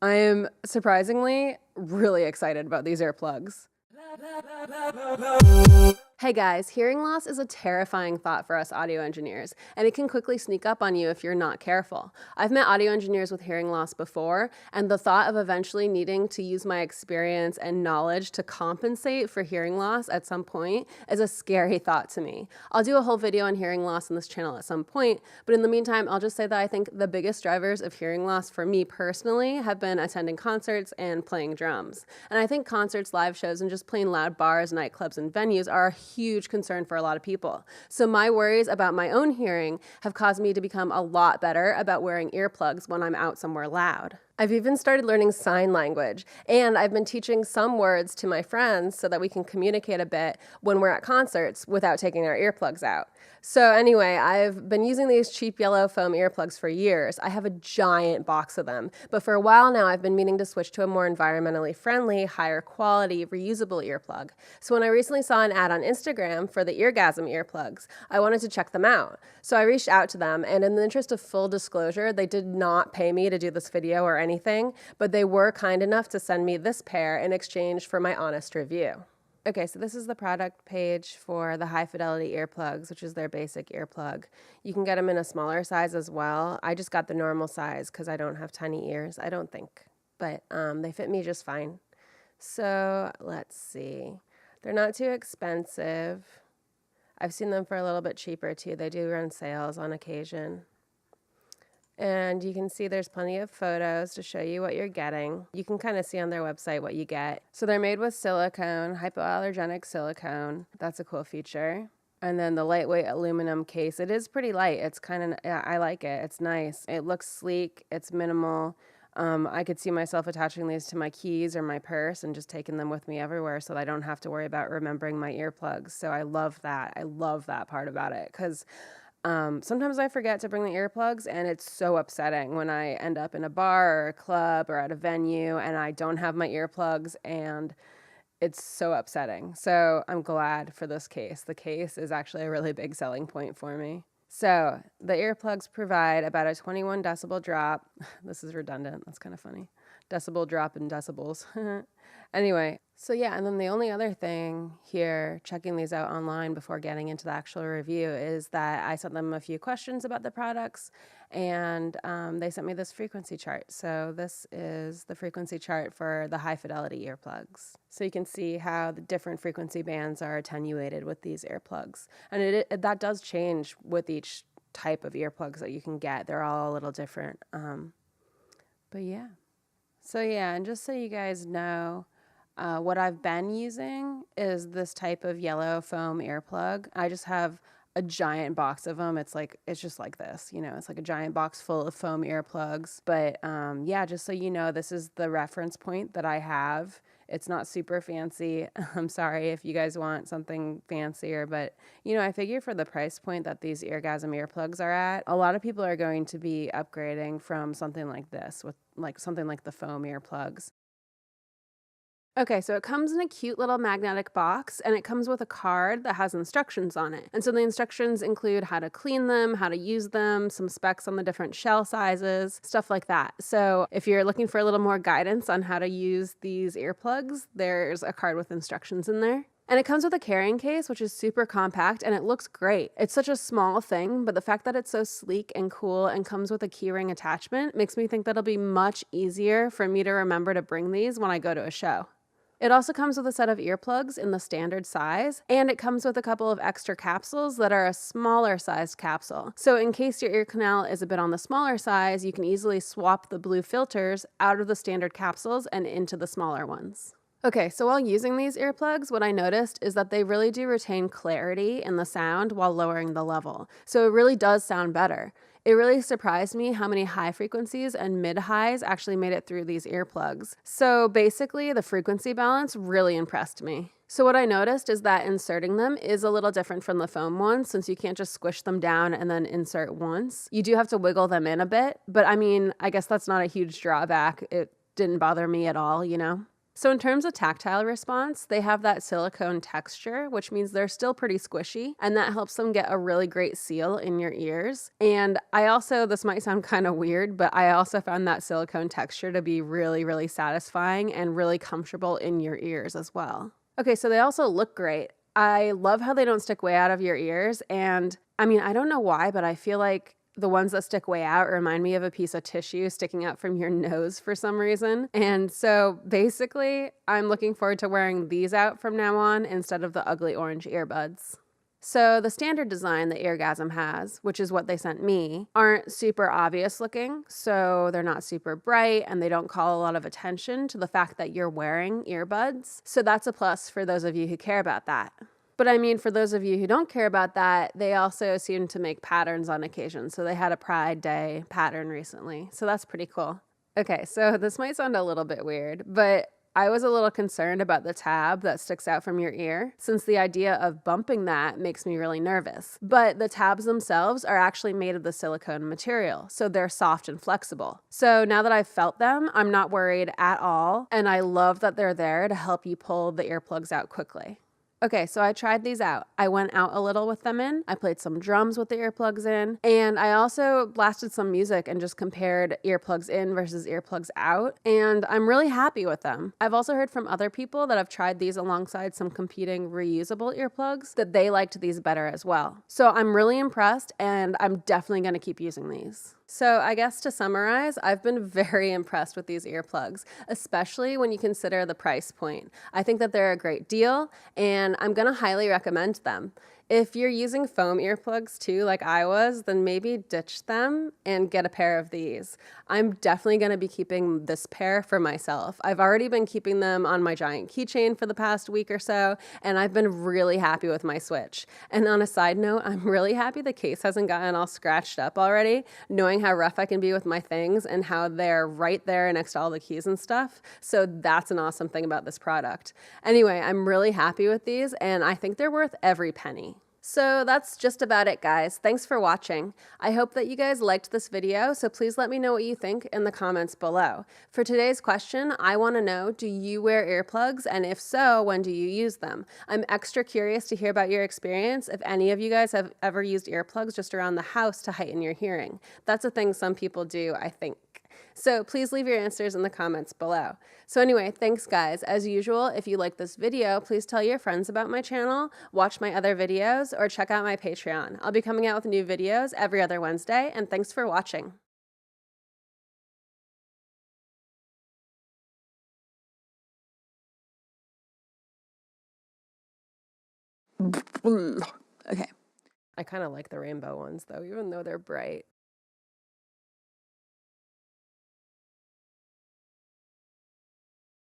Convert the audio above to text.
I am surprisingly really excited about these earplugs. Hey guys, hearing loss is a terrifying thought for us audio engineers, and it can quickly sneak up on you if you're not careful. I've met audio engineers with hearing loss before, and the thought of eventually needing to use my experience and knowledge to compensate for hearing loss at some point is a scary thought to me. I'll do a whole video on hearing loss on this channel at some point, but in the meantime, I'll just say that I think the biggest drivers of hearing loss for me personally have been attending concerts and playing drums. And I think concerts, live shows, and just plain loud bars, nightclubs, and venues are a huge concern for a lot of people. So my worries about my own hearing have caused me to become a lot better about wearing earplugs when I'm out somewhere loud. I've even started learning sign language, and I've been teaching some words to my friends so that we can communicate a bit when we're at concerts without taking our earplugs out. So anyway, I've been using these cheap yellow foam earplugs for years. I have a giant box of them, but for a while now I've been meaning to switch to a more environmentally friendly, higher quality, reusable earplug. So when I recently saw an ad on Instagram for the Eargasm Earplugs, I wanted to check them out. So I reached out to them, and in the interest of full disclosure, they did not pay me to do this video or anything, but they were kind enough to send me this pair in exchange for my honest review. Okay, so this is the product page for the high fidelity earplugs, which is their basic earplug. You can get them in a smaller size as well. I just got the normal size because I don't have tiny ears, I don't think, but they fit me just fine. So let's see. They're not too expensive. I've seen them for a little bit cheaper too. They do run sales on occasion. And you can see there's plenty of photos to show you what you're getting. You can kind of see on their website what you get. So they're made with silicone, hypoallergenic silicone. That's a cool feature. And then the lightweight aluminum case. It is pretty light. It's kind of, I like it. It's nice. It looks sleek. It's minimal. I could see myself attaching these to my keys or my purse and just taking them with me everywhere so that I don't have to worry about remembering my earplugs. So I love that. I love that part about it because sometimes I forget to bring the earplugs, and it's so upsetting when I end up in a bar or a club or at a venue and I don't have my earplugs, and it's so upsetting. So I'm glad for this case. The case is actually a really big selling point for me. So the earplugs provide about a 21 decibel drop. This is redundant. That's kind of funny. Decibel drop in decibels. Anyway, so yeah, and then the only other thing here, checking these out online before getting into the actual review, is that I sent them a few questions about the products, and they sent me this frequency chart. So this is the frequency chart for the high fidelity earplugs. So you can see how the different frequency bands are attenuated with these earplugs. And that does change with each type of earplugs that you can get. They're all a little different. But yeah. So yeah, and just so you guys know, what I've been using is this type of yellow foam earplug. I just have a giant box of them. It's just like this, you know, it's like a giant box full of foam earplugs. But yeah, just so you know, this is the reference point that I have. It's not super fancy. I'm sorry if you guys want something fancier, but you know, I figure for the price point that these Eargasm earplugs are at, a lot of people are going to be upgrading from something like this with something like the foam earplugs. Okay, so it comes in a cute little magnetic box, and it comes with a card that has instructions on it. And so the instructions include how to clean them, how to use them, some specs on the different shell sizes, stuff like that. So if you're looking for a little more guidance on how to use these earplugs, there's a card with instructions in there. And it comes with a carrying case, which is super compact, and it looks great. It's such a small thing, but the fact that it's so sleek and cool and comes with a keyring attachment makes me think that it'll be much easier for me to remember to bring these when I go to a show. It also comes with a set of earplugs in the standard size, and it comes with a couple of extra capsules that are a smaller sized capsule. So in case your ear canal is a bit on the smaller size, you can easily swap the blue filters out of the standard capsules and into the smaller ones. Okay, so while using these earplugs, what I noticed is that they really do retain clarity in the sound while lowering the level. So it really does sound better. It really surprised me how many high frequencies and mid-highs actually made it through these earplugs. So basically, the frequency balance really impressed me. So what I noticed is that inserting them is a little different from the foam ones, since you can't just squish them down and then insert once. You do have to wiggle them in a bit, but I mean, I guess that's not a huge drawback. It didn't bother me at all, you know? So in terms of tactile response, they have that silicone texture, which means they're still pretty squishy, and that helps them get a really great seal in your ears. And I also, this might sound kind of weird, but I also found that silicone texture to be really, really satisfying and really comfortable in your ears as well. Okay, so they also look great. I love how they don't stick way out of your ears, and I mean, I don't know why, but I feel like the ones that stick way out remind me of a piece of tissue sticking out from your nose for some reason. And so basically, I'm looking forward to wearing these out from now on instead of the ugly orange earbuds. So the standard design that Eargasm has, which is what they sent me, aren't super obvious looking. So they're not super bright and they don't call a lot of attention to the fact that you're wearing earbuds. So that's a plus for those of you who care about that. But I mean, for those of you who don't care about that, they also seem to make patterns on occasion. So they had a Pride Day pattern recently. So that's pretty cool. Okay, so this might sound a little bit weird, but I was a little concerned about the tab that sticks out from your ear, since the idea of bumping that makes me really nervous. But the tabs themselves are actually made of the silicone material, so they're soft and flexible. So now that I've felt them, I'm not worried at all, and I love that they're there to help you pull the earplugs out quickly. Okay, so I tried these out. I went out a little with them in. I played some drums with the earplugs in, and I also blasted some music and just compared earplugs in versus earplugs out, and I'm really happy with them. I've also heard from other people that have tried these alongside some competing reusable earplugs that they liked these better as well. So I'm really impressed, and I'm definitely going to keep using these. So I guess to summarize, I've been very impressed with these earplugs, especially when you consider the price point. I think that they're a great deal, and I'm going to highly recommend them. If you're using foam earplugs too, like I was, then maybe ditch them and get a pair of these. I'm definitely going to be keeping this pair for myself. I've already been keeping them on my giant keychain for the past week or so, and I've been really happy with my Switch. And on a side note, I'm really happy the case hasn't gotten all scratched up already, knowing how rough I can be with my things and how they're right there next to all the keys and stuff. So that's an awesome thing about this product. Anyway, I'm really happy with these, and I think they're worth every penny. So that's just about it, guys. Thanks for watching. I hope that you guys liked this video, so please let me know what you think in the comments below. For today's question, I want to know, do you wear earplugs? And if so, when do you use them? I'm extra curious to hear about your experience if any of you guys have ever used earplugs just around the house to heighten your hearing. That's a thing some people do, I think. So please leave your answers in the comments below. So anyway, thanks guys. As usual, if you like this video, please tell your friends about my channel, watch my other videos, or check out my Patreon. I'll be coming out with new videos every other Wednesday, and thanks for watching. Okay. I kind of like the rainbow ones though, even though they're bright.